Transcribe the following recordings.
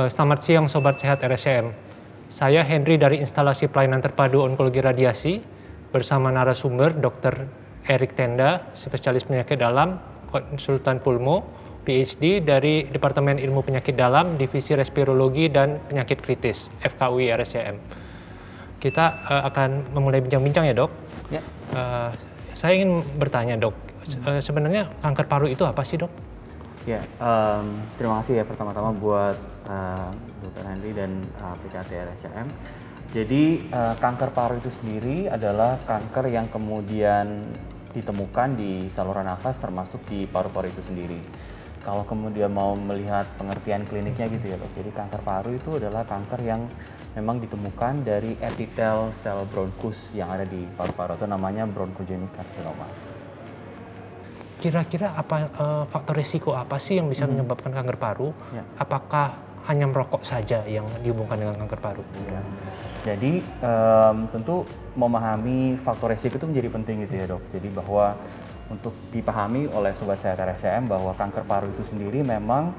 Selamat siang Sobat Sehat RSCM. Saya Henry dari Instalasi Pelayanan Terpadu Onkologi Radiasi bersama narasumber Dr. Erik Tenda, spesialis penyakit dalam, konsultan pulmo, PhD dari Departemen Ilmu Penyakit Dalam, Divisi Respirologi dan Penyakit Kritis, FKUI RSCM. Kita akan memulai bincang-bincang ya dok. Ya. Saya ingin bertanya dok, sebenarnya kanker paru itu apa sih dok? Ya, terima kasih ya pertama-tama buat Dr. Henry dan PKT RSCM. Jadi kanker paru itu sendiri adalah kanker yang kemudian ditemukan di saluran nafas termasuk di paru-paru itu sendiri. Kalau kemudian mau melihat pengertian kliniknya gitu ya dok, jadi kanker paru itu adalah kanker yang memang ditemukan dari epitel sel bronkus yang ada di paru-paru, itu namanya bronchogenic carcinoma. Kira-kira apa faktor risiko apa sih yang bisa menyebabkan kanker paru? Ya. Apakah hanya merokok saja yang dihubungkan dengan kanker paru? Ya. Jadi tentu memahami faktor risiko itu menjadi penting gitu ya dok. Jadi bahwa untuk dipahami oleh Sobat Sehat RSCM bahwa kanker paru itu sendiri memang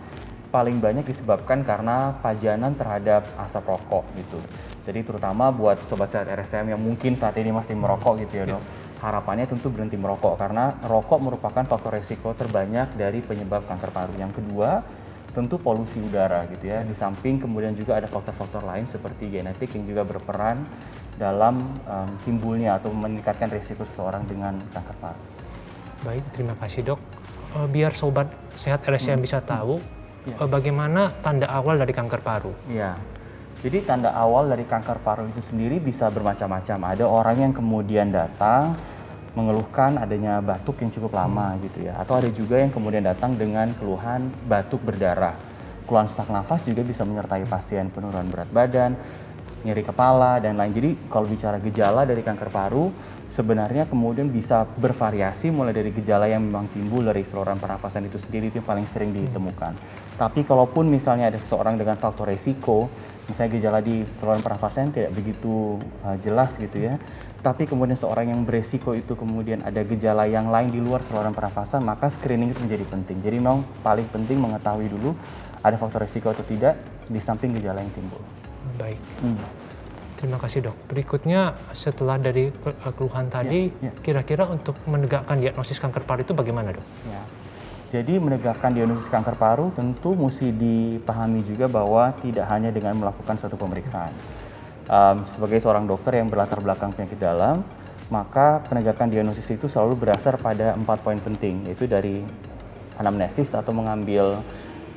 paling banyak disebabkan karena pajanan terhadap asap rokok gitu. Jadi terutama buat Sobat Sehat RSCM yang mungkin saat ini masih merokok gitu ya dok. Harapannya tentu berhenti merokok karena rokok merupakan faktor risiko terbanyak dari penyebab kanker paru. Yang kedua, tentu polusi udara gitu ya. Di samping kemudian juga ada faktor-faktor lain seperti genetik yang juga berperan dalam timbulnya atau meningkatkan risiko seseorang dengan kanker paru. Baik, terima kasih dok. Biar Sobat Sehat RSCM bisa tahu bagaimana tanda awal dari kanker paru. Iya. Jadi tanda awal dari kanker paru itu sendiri bisa bermacam-macam. Ada orang yang kemudian datang mengeluhkan adanya batuk yang cukup lama gitu ya. Atau ada juga yang kemudian datang dengan keluhan batuk berdarah. Keluhan sesak nafas juga bisa menyertai pasien, penurunan berat badan, nyeri kepala, dan lain. Jadi kalau bicara gejala dari kanker paru, sebenarnya kemudian bisa bervariasi mulai dari gejala yang memang timbul dari saluran pernafasan itu sendiri, itu yang paling sering ditemukan. Tapi kalaupun misalnya ada seseorang dengan faktor resiko, misalnya gejala di saluran pernafasan tidak begitu jelas gitu ya, tapi kemudian seorang yang beresiko itu kemudian ada gejala yang lain di luar saluran pernafasan, maka screening itu menjadi penting. Jadi memang paling penting mengetahui dulu ada faktor resiko atau tidak di samping gejala yang timbul. Baik, terima kasih dok. Berikutnya setelah dari keluhan tadi, kira-kira untuk menegakkan diagnosis kanker paru itu bagaimana dok? Ya. Jadi menegakkan diagnosis kanker paru tentu mesti dipahami juga bahwa tidak hanya dengan melakukan satu pemeriksaan. Sebagai seorang dokter yang berlatar belakang penyakit dalam, maka penegakan diagnosis itu selalu berdasar pada 4 poin penting, yaitu dari anamnesis atau mengambil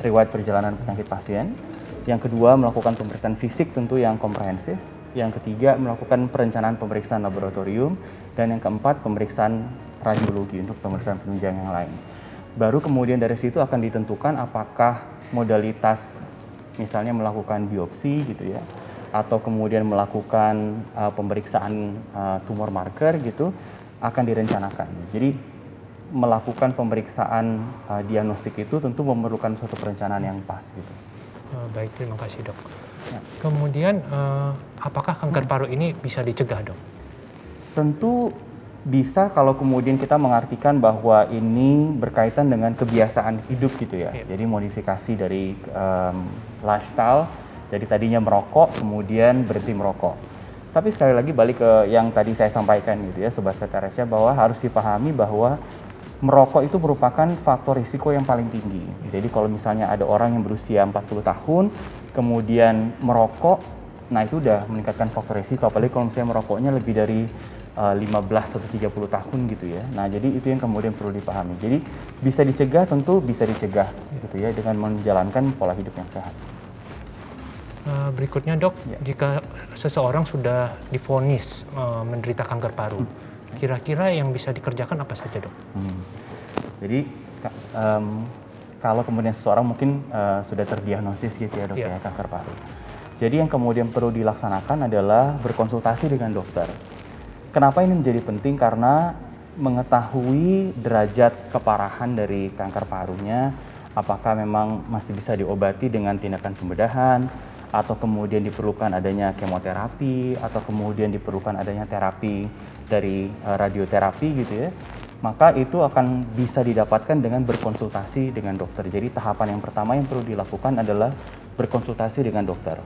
riwayat perjalanan penyakit pasien. Yang kedua, melakukan pemeriksaan fisik tentu yang komprehensif. Yang ketiga, melakukan perencanaan pemeriksaan laboratorium. Dan yang keempat, pemeriksaan radiologi untuk pemeriksaan penunjang yang lain. Baru kemudian dari situ akan ditentukan apakah modalitas misalnya melakukan biopsi gitu ya, atau kemudian melakukan pemeriksaan tumor marker gitu, akan direncanakan. Jadi melakukan pemeriksaan diagnostik itu tentu memerlukan suatu perencanaan yang pas gitu. Baik, terima kasih dok. Ya. Kemudian apakah kanker paru ini bisa dicegah dok? Tentu bisa kalau kemudian kita mengartikan bahwa ini berkaitan dengan kebiasaan hidup gitu ya. Jadi modifikasi dari lifestyle, jadi tadinya merokok kemudian berhenti merokok. Tapi sekali lagi balik ke yang tadi saya sampaikan gitu ya Sobat Sehat RSCM, bahwa harus dipahami bahwa merokok itu merupakan faktor risiko yang paling tinggi. Jadi kalau misalnya ada orang yang berusia 40 tahun, kemudian merokok, nah itu udah meningkatkan faktor risiko. Apalagi kalau misalnya merokoknya lebih dari 15 atau 30 tahun gitu ya. Nah jadi itu yang kemudian perlu dipahami. Jadi bisa dicegah, tentu bisa dicegah gitu ya, dengan menjalankan pola hidup yang sehat. Berikutnya dok, jika seseorang sudah divonis menderita kanker paru, kira-kira yang bisa dikerjakan apa saja dok? Jadi kalau kemudian seseorang mungkin sudah terdiagnosis gitu ya dok ya kanker paru. Jadi yang kemudian perlu dilaksanakan adalah berkonsultasi dengan dokter. Kenapa ini menjadi penting? Karena mengetahui derajat keparahan dari kanker parunya, apakah memang masih bisa diobati dengan tindakan pembedahan, atau kemudian diperlukan adanya kemoterapi, atau kemudian diperlukan adanya terapi dari radioterapi gitu ya, maka itu akan bisa didapatkan dengan berkonsultasi dengan dokter. Jadi tahapan yang pertama yang perlu dilakukan adalah berkonsultasi dengan dokter.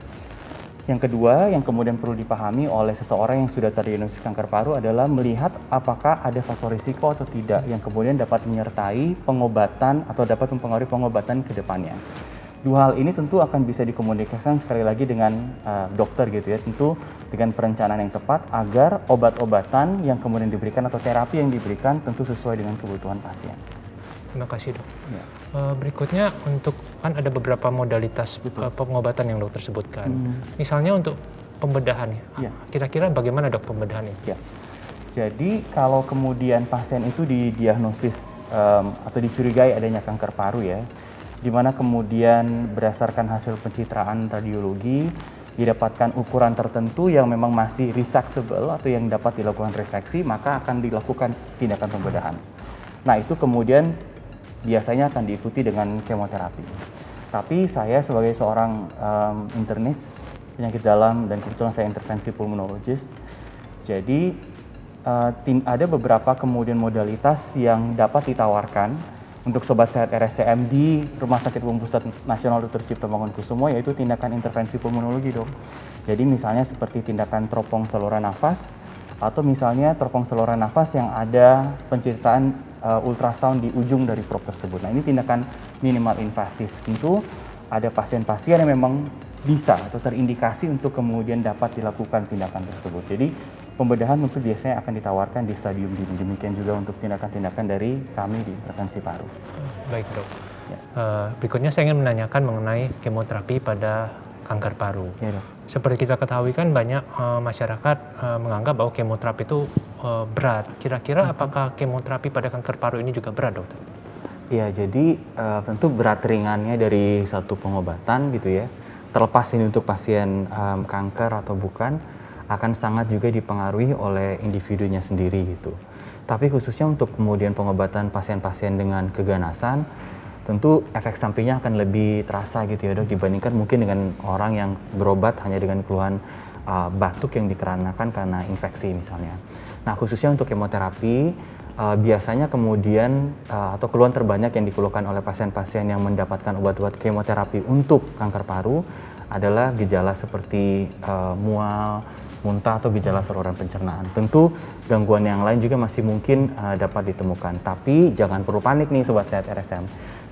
Yang kedua, yang kemudian perlu dipahami oleh seseorang yang sudah terdiagnosis kanker paru adalah melihat apakah ada faktor risiko atau tidak yang kemudian dapat menyertai pengobatan atau dapat mempengaruhi pengobatan ke depannya. Dua hal ini tentu akan bisa dikomunikasikan sekali lagi dengan dokter gitu ya, tentu dengan perencanaan yang tepat agar obat-obatan yang kemudian diberikan atau terapi yang diberikan tentu sesuai dengan kebutuhan pasien. Terima kasih dok. Ya. Berikutnya untuk kan ada beberapa modalitas pengobatan yang dokter sebutkan. Misalnya untuk pembedahan, Ya. kira-kira bagaimana dok pembedahan itu? Ya. Jadi kalau kemudian pasien itu didiagnosis atau dicurigai adanya kanker paru ya, di mana kemudian berdasarkan hasil pencitraan radiologi didapatkan ukuran tertentu yang memang masih resectable atau yang dapat dilakukan reseksi, maka akan dilakukan tindakan pembedahan. Nah itu kemudian biasanya akan diikuti dengan kemoterapi. Tapi saya sebagai seorang internis penyakit dalam dan kebetulan saya intervensi pulmonologist, jadi ada beberapa kemudian modalitas yang dapat ditawarkan untuk Sobat Sehat RSCM di Rumah Sakit Umum Pusat Nasional Dr. Cipto Mangunkusumo, yaitu tindakan intervensi pulmonologi dok. Jadi misalnya seperti tindakan teropong saluran nafas, atau misalnya teropong saluran nafas yang ada penceritaan ultrasound di ujung dari probe tersebut. Nah ini tindakan minimal invasif. Tentu ada pasien-pasien yang memang bisa atau terindikasi untuk kemudian dapat dilakukan tindakan tersebut. Jadi pembedahan tentu biasanya akan ditawarkan di stadium dini. Demikian juga untuk tindakan-tindakan dari kami di intervensi paru. Baik dok. Ya. Berikutnya saya ingin menanyakan mengenai kemoterapi pada kanker paru. Ya, dok. Seperti kita ketahui kan banyak masyarakat menganggap bahwa kemoterapi itu berat. Kira-kira apakah kemoterapi pada kanker paru ini juga berat dokter? Ya, jadi tentu berat ringannya dari satu pengobatan gitu ya. Terlepas ini untuk pasien kanker atau bukan, akan sangat juga dipengaruhi oleh individunya sendiri gitu. Tapi khususnya untuk kemudian pengobatan pasien-pasien dengan keganasan, tentu efek sampingnya akan lebih terasa gitu ya dok, dibandingkan mungkin dengan orang yang berobat hanya dengan keluhan batuk yang dikarenakan karena infeksi misalnya. Nah khususnya untuk kemoterapi, biasanya kemudian atau keluhan terbanyak yang dikeluhkan oleh pasien-pasien yang mendapatkan obat-obat kemoterapi untuk kanker paru adalah gejala seperti mual, muntah atau gejala saluran pencernaan. Tentu gangguan yang lain juga masih mungkin dapat ditemukan, tapi jangan perlu panik nih Sobat Sehat RSM.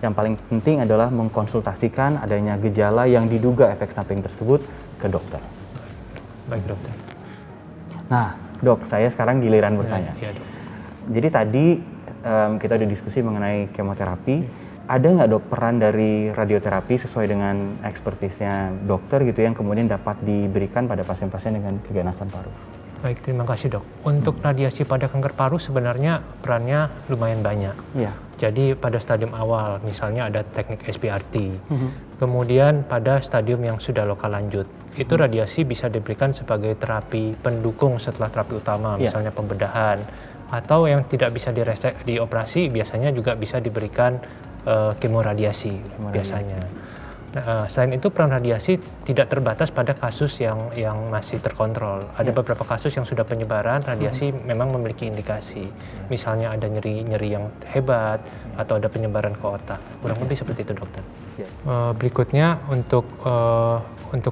Yang paling penting adalah mengkonsultasikan adanya gejala yang diduga efek samping tersebut ke dokter. Baik dokter. Nah dok, saya sekarang giliran bertanya. Ya, dok. Jadi tadi kita udah diskusi mengenai kemoterapi. Ada nggak dok peran dari radioterapi sesuai dengan ekspertisnya dokter gitu yang kemudian dapat diberikan pada pasien-pasien dengan keganasan paru? Baik, terima kasih dok. Untuk radiasi pada kanker paru sebenarnya perannya lumayan banyak. Iya. Jadi pada stadium awal misalnya ada teknik SBRT. Kemudian pada stadium yang sudah lokal lanjut, itu radiasi bisa diberikan sebagai terapi pendukung setelah terapi utama, misalnya pembedahan. Atau yang tidak bisa dioperasi biasanya juga bisa diberikan kemoradiasi biasanya. Nah, selain itu peran radiasi tidak terbatas pada kasus yang masih terkontrol. Ada beberapa kasus yang sudah penyebaran radiasi memang memiliki indikasi. Misalnya ada nyeri yang hebat atau ada penyebaran ke otak. Kurang lebih seperti itu dokter. Berikutnya untuk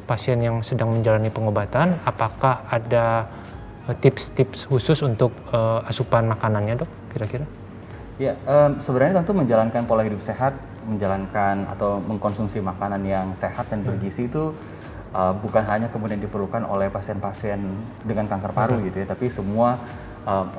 pasien yang sedang menjalani pengobatan, apakah ada tips-tips khusus untuk asupan makanannya dok kira-kira? Ya, sebenarnya tentu menjalankan pola hidup sehat, menjalankan atau mengkonsumsi makanan yang sehat dan bergizi itu bukan hanya kemudian diperlukan oleh pasien-pasien dengan kanker paru gitu ya, tapi semua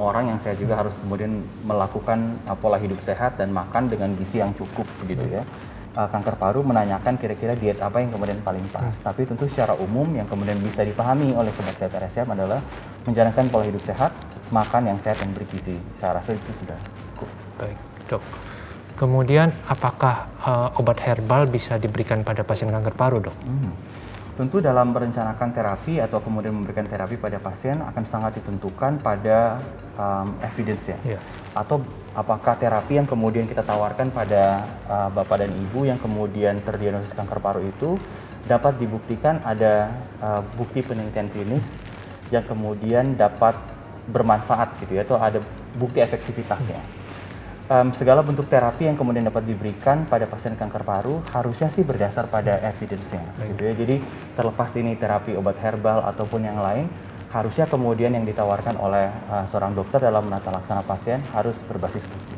orang yang saya juga harus kemudian melakukan pola hidup sehat dan makan dengan gizi yang cukup begitu ya. Kanker paru menanyakan kira-kira diet apa yang kemudian paling pas. Tapi tentu secara umum yang kemudian bisa dipahami oleh Sobat Sehat RSCM adalah menjalankan pola hidup sehat, makan yang sehat dan bergizi. Saya rasa itu sudah cukup. Baik, dok. Kemudian apakah obat herbal bisa diberikan pada pasien kanker paru, dok? Tentu dalam merencanakan terapi atau kemudian memberikan terapi pada pasien akan sangat ditentukan pada evidence-nya. Atau apakah terapi yang kemudian kita tawarkan pada bapak dan ibu yang kemudian terdiagnosis kanker paru itu dapat dibuktikan ada bukti penelitian klinis yang kemudian dapat bermanfaat gitu ya, atau ada bukti efektivitasnya. segala bentuk terapi yang kemudian dapat diberikan pada pasien kanker paru harusnya sih berdasar pada evidence-nya, gitu ya. Jadi terlepas ini terapi obat herbal ataupun yang lain, harusnya kemudian yang ditawarkan oleh seorang dokter dalam menata laksana pasien harus berbasis bukti.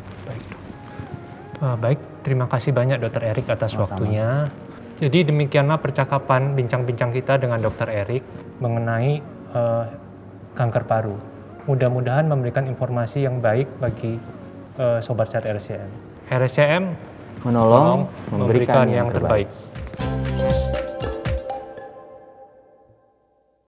Baik, terima kasih banyak Dr. Erik atas waktunya. Jadi demikianlah percakapan bincang-bincang kita dengan Dr. Erik mengenai kanker paru. Mudah-mudahan memberikan informasi yang baik bagi Sobat Sehat RSCM. RSCM Menolong, memberikan yang terbaik.